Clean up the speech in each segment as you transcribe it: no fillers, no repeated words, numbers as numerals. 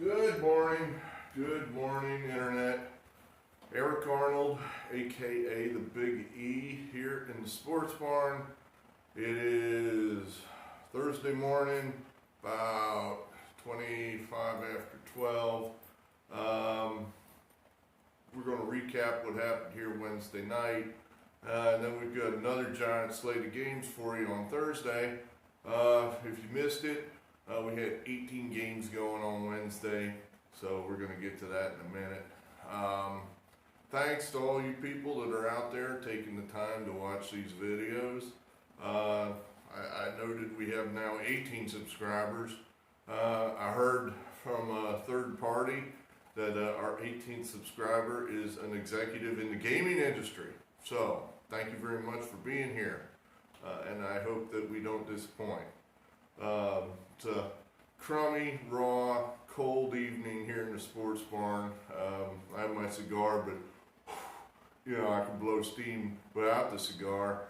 Good morning, Internet. Eric Arnold, aka the Big E, here in the Sports Barn. It is Thursday morning, about 25 after 12. We're going to recap what happened here Wednesday night. And then we've got another giant slate of games for you on Thursday. If you missed it, we had 18 games going on Wednesday, so we're going to get to that in a minute. Thanks to all you people that are out there taking the time to watch these videos. I noted we have now 18 subscribers. I heard from a third party that our 18th subscriber is an executive in the gaming industry. So, thank you very much for being here, and I hope that we don't disappoint. It's a crummy, raw, cold evening here in the Sports Barn. I have my cigar, but I can blow steam without the cigar.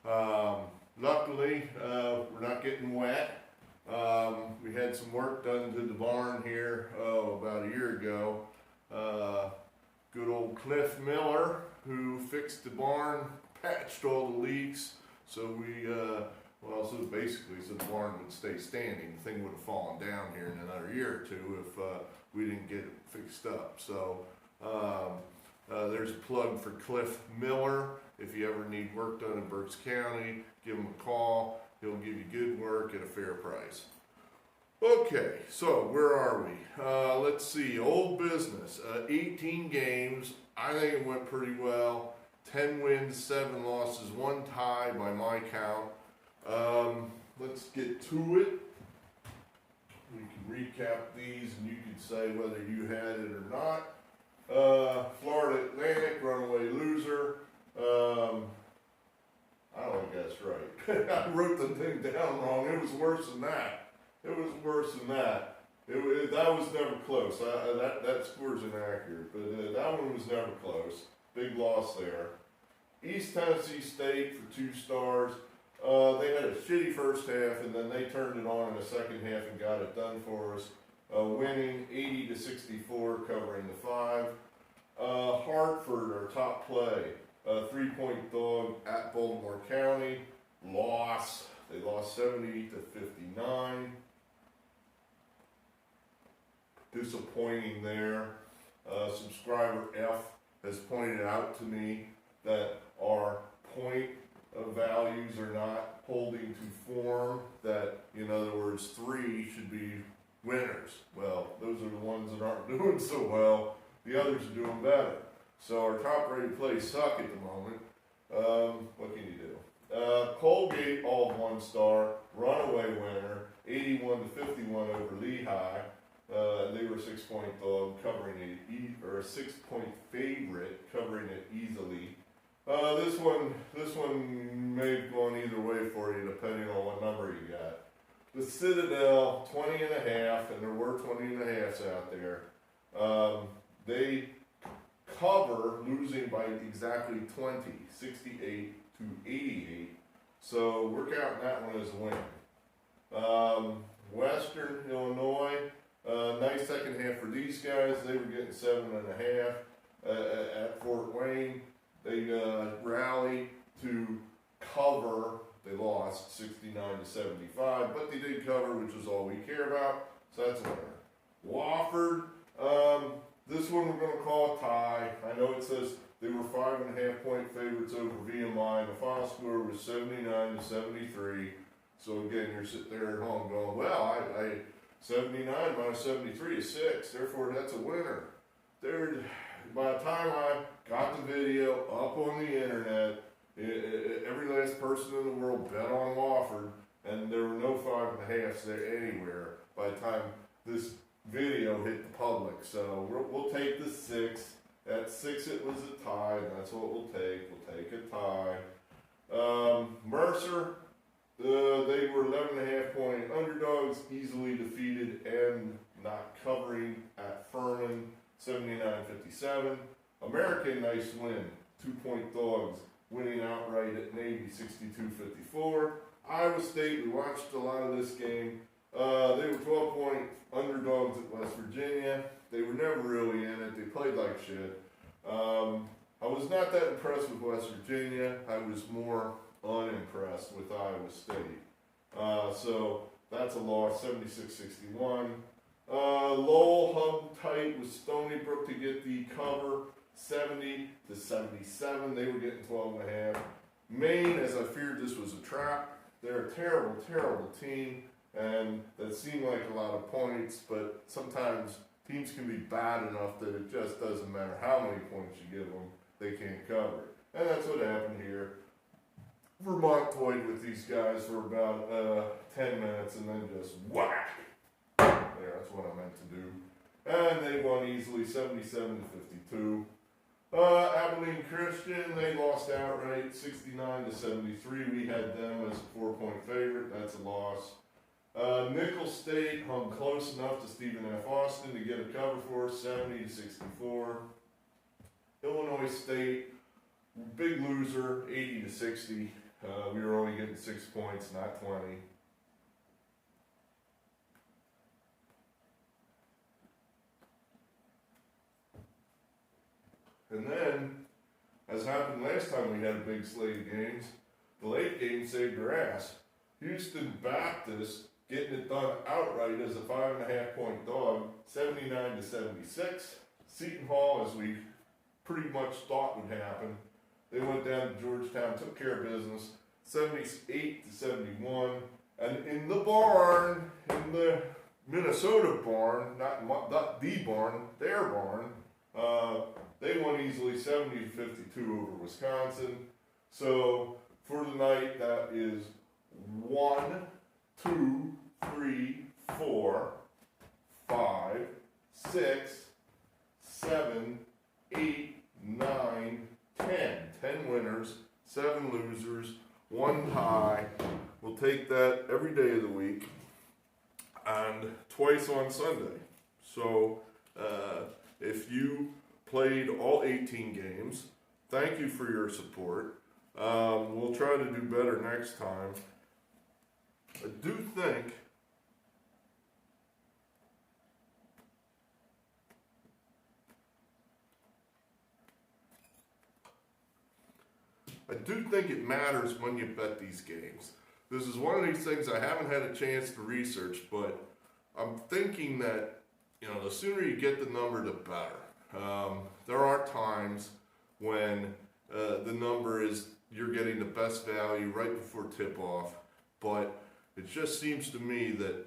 Luckily, we're not getting wet. We had some work done to the barn here about a year ago. Good old Cliff Miller, who fixed the barn, patched all the leaks, so basically the barn would stay standing. The thing would have fallen down here in another year or two if we didn't get it fixed up. So there's a plug for Cliff Miller. If you ever need work done in Berks County, give him a call. He'll give you good work at a fair price. Okay, so where are we? Let's see, old business. 18 games. I think it went pretty well. 10 wins, 7 losses, 1 tie by my count. Let's get to it. We can recap these and you can say whether you had it or not. Florida Atlantic, runaway loser. I don't think that's right. I wrote the thing down wrong. It was worse than that. That was never close. That score's inaccurate, but that one was never close. Big loss there. East Tennessee State for 2 stars. They had a shitty first half, and then they turned it on in the second half and got it done for us, winning 80-64, covering the 5. Hartford, our top play, 3-point dog at Baltimore County, loss. They lost 70-59. Disappointing there. Subscriber F has pointed out to me that our point values are not holding to form, that in other words 3 should be winners. Well, those are the ones that aren't doing so well. The others are doing better. So our top rated plays suck at the moment. What can you do? Colgate, all 1 star, runaway winner, 81-51 over Lehigh. They were a 6-point dog, covering it, or a 6-point favorite, covering it easily. This one may have gone either way for you, depending on what number you got. The Citadel, 20.5, and there were 20.5s out there. They cover, losing by exactly 20, 68-88. So we're counting that one as a win. Western Illinois, nice second half for these guys. They were getting 7.5 at Fort Wayne. They rallied to cover. They lost 69-75, but they did cover, which is all we care about. So that's a winner. Wofford, this one we're going to call a tie. I know it says they were 5.5-point favorites over VMI. The final score was 79-73. So again, you're sitting there at home going, well, I 79 minus 73 is 6. Therefore, that's a winner. By the time I got the video up on the internet, every last person in the world bet on Wofford, and there were no 5.5s there anywhere by the time this video hit the public. So we'll take the 6. At 6 it was a tie, and that's what we'll take. We'll take a tie. Mercer, they were 11.5-point underdogs, easily defeated and not covering at Furman, 79-57. American, nice win, 2-point dogs, winning outright at Navy, 62-54. Iowa State, we watched a lot of this game. They were 12-point underdogs at West Virginia. They were never really in it. They played like shit. I was not that impressed with West Virginia. I was more unimpressed with Iowa State. So that's a loss, 76-61. Lowell hung tight with Stony Brook to get the cover, 70-77. They were getting 12.5. Maine, as I feared this was a trap, they're a terrible, terrible team, and that seemed like a lot of points, but sometimes teams can be bad enough that it just doesn't matter how many points you give them, they can't cover it. And that's what happened here. Vermont toyed with these guys for about 10 minutes and then just whack. There, that's what I meant to do. And they won easily, 77-52. Abilene Christian, they lost outright, 69-73. We had them as a 4-point favorite. That's a loss. Nicholls State hung close enough to Stephen F. Austin to get a cover for us, 70-64. Illinois State, big loser, 80-60. We were only getting 6 points, not 20. And then, as happened last time we had a big slate of games, the late game saved their ass. Houston Baptist getting it done outright as a 5.5-point dog, 79-76. Seton Hall, as we pretty much thought would happen, they went down to Georgetown, took care of business, 78-71. And in the barn, in the Minnesota barn, not the barn, their barn, they won easily, 70-52 over Wisconsin. So for the night, that is 1, 2, 3, 4, 5, 6, 7, 8, 9, 10. 10 winners, 7 losers, 1 tie. We'll take that every day of the week and twice on Sunday. So if you played all 18 games, thank you for your support. We'll try to do better next time. I do think it matters when you bet these games. This is one of these things I haven't had a chance to research, but I'm thinking that, the sooner you get the number, the better. There are times when the number is, you're getting the best value right before tip-off, but it just seems to me that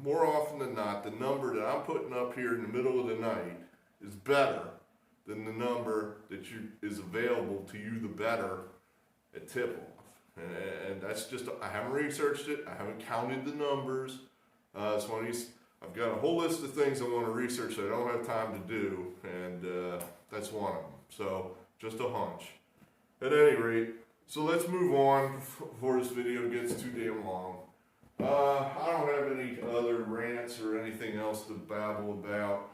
more often than not, the number that I'm putting up here in the middle of the night is better than the number that is available to you, the better, at tip-off. And that's just, I haven't researched it, I haven't counted the numbers. It's one of these, I've got a whole list of things I want to research that I don't have time to do, and that's one of them. So, just a hunch. At any rate, so let's move on before this video gets too damn long. I don't have any other rants or anything else to babble about.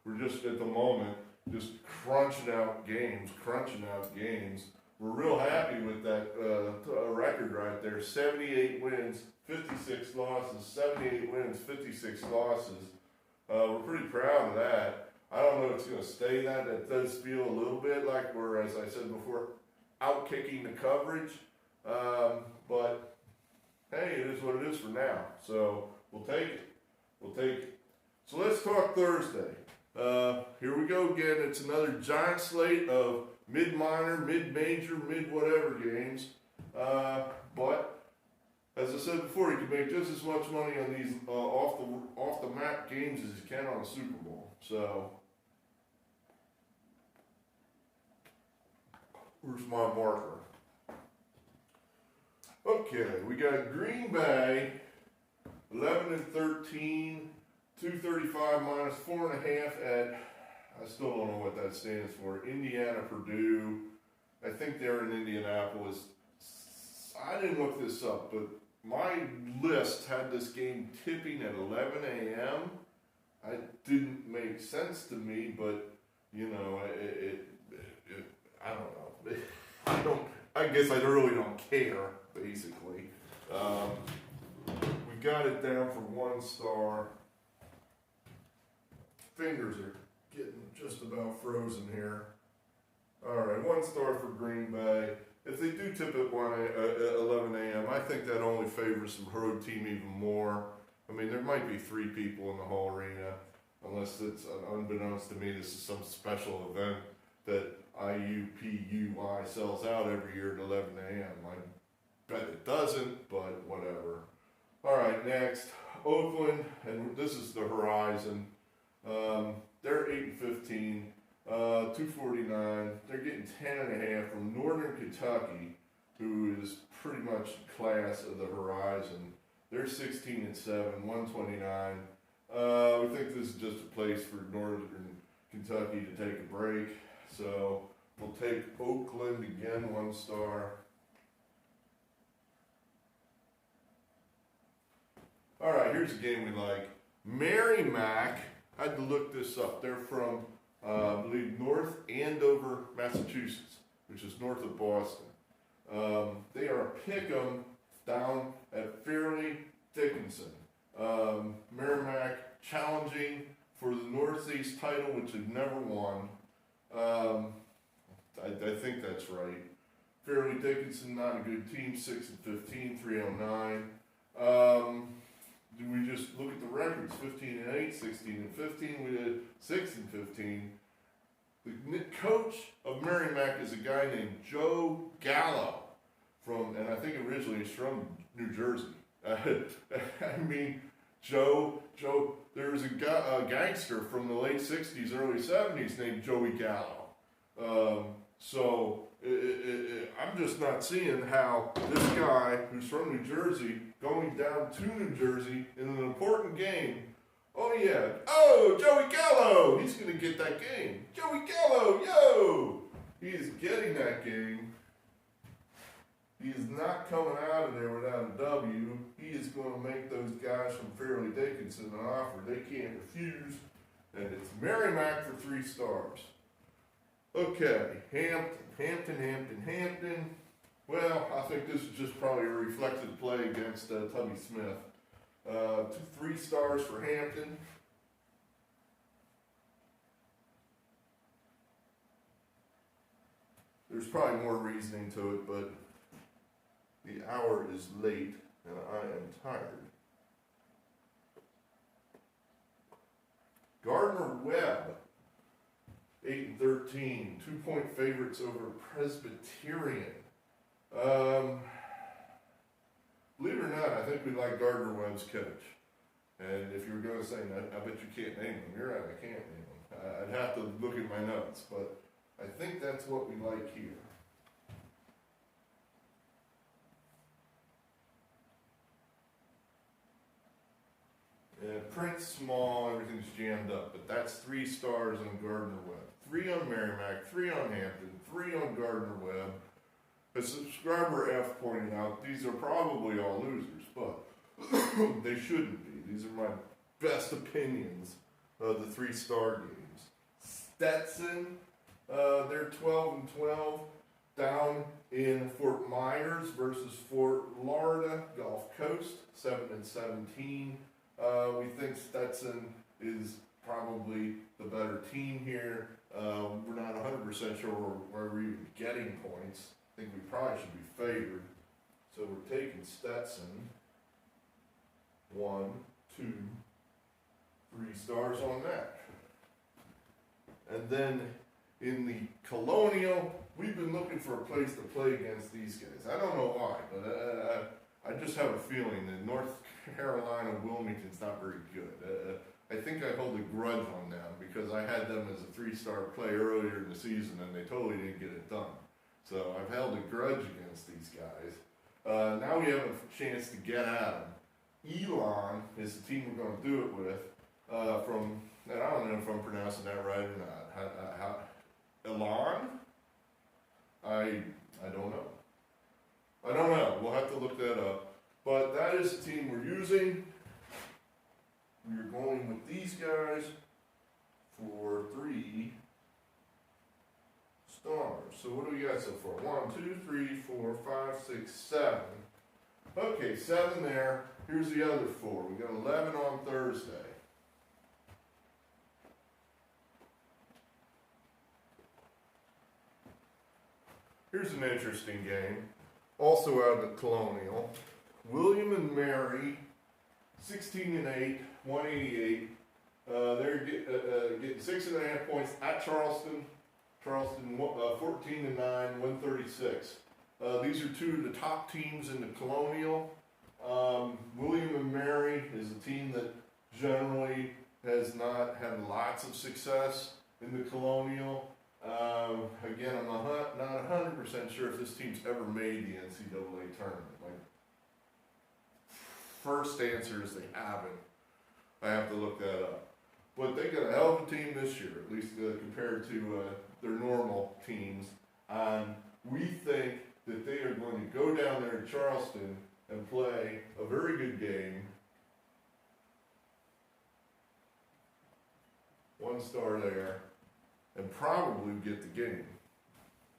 We're just at the moment just crunching out games. We're real happy with that record right there. 78 wins, 56 losses. 78 wins, 56 losses. We're pretty proud of that. I don't know if it's going to stay that. It does feel a little bit like we're, as I said before, out-kicking the coverage. But, hey, it is what it is for now. So, we'll take it. So, let's talk Thursday. Here we go again. It's another giant slate of mid-minor, mid-major, mid-whatever games. But, as I said before, you can make just as much money on these off-the-map games as you can on a Super Bowl. So, where's my marker? Okay, we got Green Bay, 11-13, 235 minus 4.5 at, I still don't know what that stands for, Indiana, Purdue. I think they're in Indianapolis. I didn't look this up, but my list had this game tipping at 11 a.m. It didn't make sense to me, but, I don't know. I guess I really don't care, basically. We got it down for 1 star. Fingers are getting just about frozen here. All right, 1 star for Green Bay. If they do tip at 11 a.m., I think that only favors the road team even more. I mean, there might be 3 people in the whole arena, unless it's unbeknownst to me, this is some special event that IUPUI sells out every year at 11 a.m. I bet it doesn't, but whatever. All right, next, Oakland, and this is the Horizon. They're 8-15, 249. They're getting 10.5 from Northern Kentucky, who is pretty much class of the Horizon. They're 16-7, 129. We think this is just a place for Northern Kentucky to take a break. So we'll take Oakland again, 1 star. All right, here's a game we like. Merrimack, I had to look this up. They're from, I believe, North Andover, Massachusetts, which is north of Boston. They are a pick'em down at Fairleigh Dickinson. Merrimack challenging for the Northeast title, which they've never won. I think that's right. Fairleigh Dickinson, not a good team, 6-15, 309. Do we just look at the records? 15-8, 16-15. We did 6-15. The coach of Merrimack is a guy named Joe Gallo from, and I think originally he's from New Jersey. I mean, Joe. There was a gangster from the late 60s, early 70s named Joey Gallo. I'm just not seeing how this guy who's from New Jersey going down to New Jersey in an important game. Oh yeah, Joey Gallo, he's gonna get that game. Joey Gallo, yo, he is getting that game. He is not coming out of there without a W. He is going to make those guys from Fairleigh Dickinson an offer they can't refuse, and it's Merrimack for 3 stars. Okay, Hampton. Well, I think this is just probably a reflected play against Tubby Smith. 3 stars for Hampton. There's probably more reasoning to it, but the hour is late and I am tired. Gardner-Webb, 8-13, 2-point favorites over Presbyterian. Believe it or not, I think we like Gardner-Webb's coach. And if you were going to say, I bet you can't name him. You're right, I can't name him. I'd have to look at my notes, but I think that's what we like here. Print small, everything's jammed up, but that's 3 stars on Gardner-Webb, 3 on Merrimack, 3 on Hampton, 3 on Gardner-Webb. As subscriber F pointed out, these are probably all losers, but they shouldn't be. These are my best opinions of the 3-star games. Stetson, they're 12-12, down in Fort Myers versus Fort Lauderdale Gulf Coast, 7-17. We think Stetson is probably the better team here. We're not 100% sure where we're even getting points. I think we probably should be favored. So we're taking Stetson. 1, 2, 3 stars on that. And then in the Colonial, we've been looking for a place to play against these guys. I don't know why, but I just have a feeling that North Carolina Wilmington's not very good. I think I hold a grudge on them because I had them as a 3-star play earlier in the season and they totally didn't get it done. So I've held a grudge against these guys. Now we have a chance to get at them. Elon is the team we're going to do it with. And I don't know if I'm pronouncing that right or not. Elon? I don't know. I don't know. We'll have to look that up. But that is the team we're using. We're going with these guys for 3 stars. So what do we got so far? 1, 2, 3, 4, 5, 6, 7. Okay, 7 there. Here's the other 4. We got 11 on Thursday. Here's an interesting game, also out of Colonial. William and Mary, 16-8, 188. They're getting 6.5 points at Charleston. Charleston 14-9, 136. These are 2 of the top teams in the Colonial. William and Mary is a team that generally has not had lots of success in the Colonial. Again, I'm not 100% sure if this team's ever made the NCAA tournament. My first answer is they haven't. I have to look that up. But they got a hell of a team this year, at least compared to their normal teams. And we think that they are going to go down there to Charleston and play a very good game. 1 star there. And probably get the game.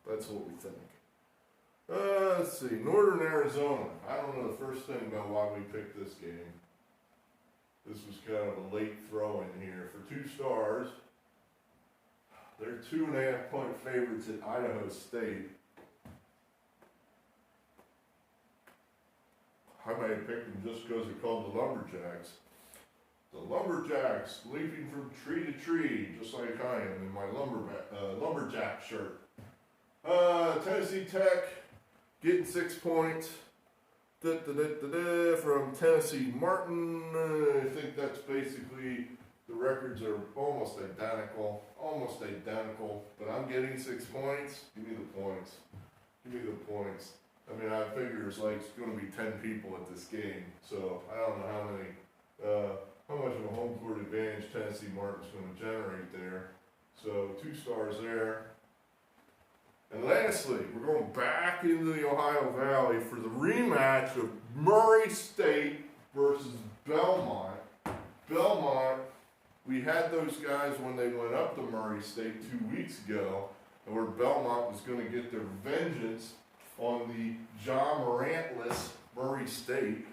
That's what we think. Let's see, Northern Arizona. I don't know the first thing about why we picked this game. This was kind of a late throw in here. For 2 stars, they're 2.5 point favorites at Idaho State. I might have picked them just because they're called the Lumberjacks. The Lumberjacks leaping from tree to tree, just like I am in my lumberjack shirt. Tennessee Tech getting 6 points. From Tennessee Martin. I think that's basically, the records are almost identical. But I'm getting 6 points. Give me the points. Give me the points. I mean, I figure it's like it's going to be 10 people at this game. So I don't know how much of a home court advantage Tennessee Martin's going to generate there. So 2 stars there. And lastly, we're going back into the Ohio Valley for the rematch of Murray State versus Belmont. Belmont, we had those guys when they went up to Murray State 2 weeks ago, and where Belmont was going to get their vengeance on the John Morantless Murray State.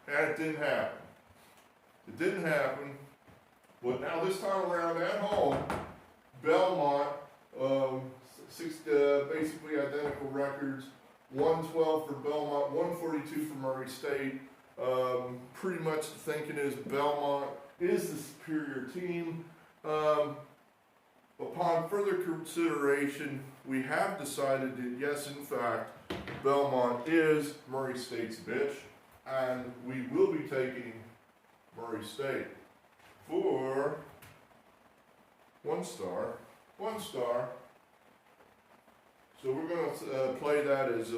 And it didn't happen. It didn't happen. But now this time around at home, Belmont, basically identical records. 112 for Belmont, 142 for Murray State. Pretty much the thinking is Belmont is the superior team. Upon further consideration, we have decided that yes, in fact, Belmont is Murray State's bitch, and we will be taking Murray State for 1 star. 1 star. So we're going to play that as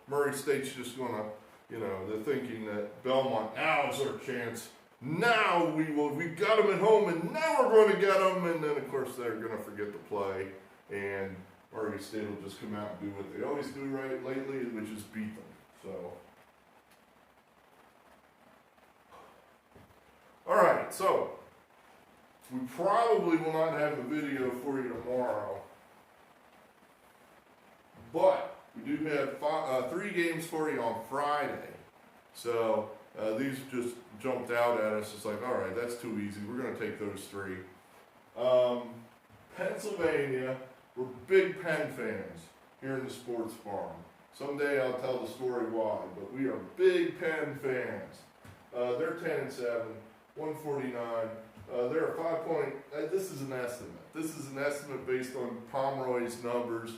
Murray State's just going to, they're thinking that Belmont, now is our chance. Now we got them at home, and now we're going to get them. And then, of course, they're going to forget to play, and Murray State will just come out and do what they always do right lately, which is beat them. So, all right, so we probably will not have a video for you tomorrow, but we do have 3 games for you on Friday. So these just jumped out at us. It's like, all right, that's too easy. We're going to take those 3. Pennsylvania, we're big Penn fans here in the Sports Farm. Someday I'll tell the story why, but we are big Penn fans. They're 10-7, 149. They're a 5 point. This is an estimate. This is an estimate based on Pomeroy's numbers.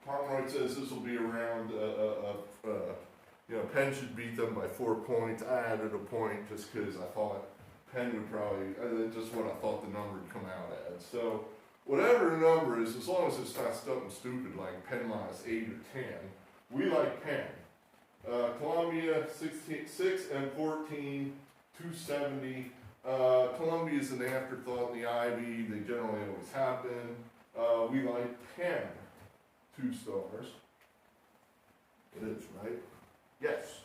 Pomeroy says this will be around, Penn should beat them by 4 points. I added a point just because I thought Penn would probably, just what I thought the number would come out at. So whatever the number is, as long as it's not something stupid like Penn -8 or 10, we like Penn. Columbia, 6-14, 270. Columbia's an afterthought in the Ivy. They generally always have been. We like Penn. 2 stars. It is, right? Yes.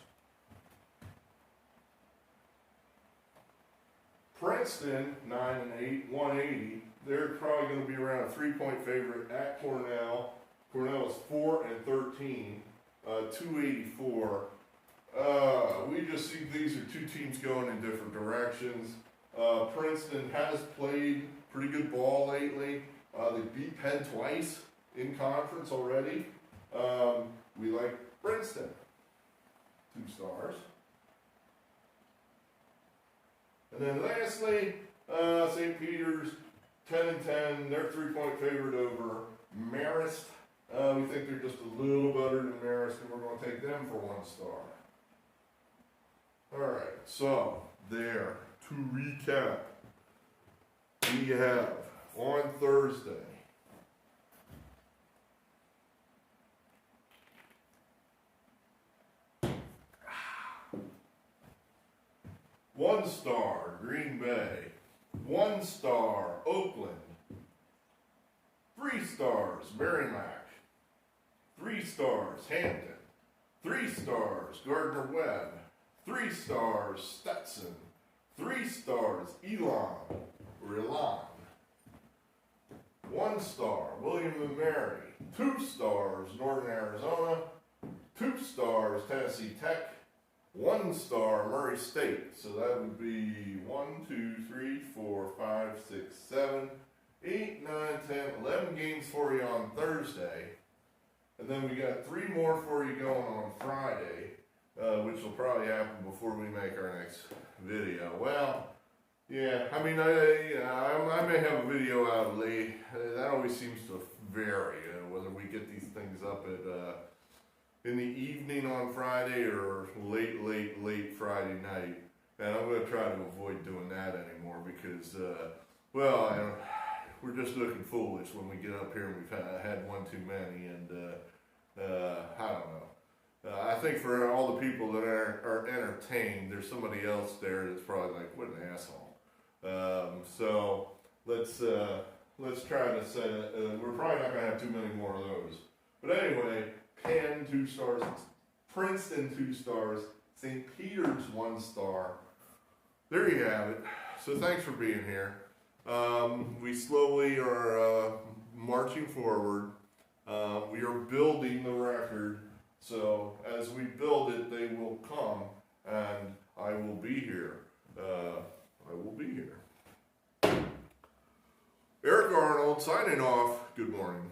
Princeton, 9-8, 180. they're probably going to be around a 3-point favorite at Cornell. Cornell is 4-13, 284. We just see these are two teams going in different directions. Princeton has played pretty good ball lately. They beat Penn twice in conference already. We like Princeton. 2 stars. And then lastly, St. Peter's 10-10. They're 3-point favorite over Marist. We think they're just a little better than Marist, and we're going to take them for 1 star. All right, so there, to recap, we have on Thursday, one star, Green Bay. 1 star, Oakland. 3 stars, Merrimack. 3 stars, Hampton. 3 stars, Gardner-Webb. 3 stars, Stetson. 3 stars, Elon, or Elon. 1 star, William and Mary. 2 stars, Northern Arizona. 2 stars, Tennessee Tech. 1 star, Murray State. So that would be 1, 2, 3, 4, 5, 6, 7, 8, 9, 10, 11 games for you on Thursday. And then we got 3 more for you going on Friday, which will probably happen before we make our next video. Well, yeah, I mean, I may have a video out late. That always seems to vary, whether we get these things up at in the evening on Friday or late Friday night. And I'm going to try to avoid doing that anymore because, well, we're just looking foolish when we get up here and we've had one too many. And I don't know. I think for all the people that are entertained, there's somebody else there that's probably like, what an asshole. So let's try to set it. We're probably not going to have too many more of those. But anyway, Penn 2 stars, Princeton 2 stars, St. Peter's 1 star. There you have it. So thanks for being here. We slowly are marching forward. We are building the record. So as we build it, they will come, and I will be here. Eric Arnold signing off. Good morning.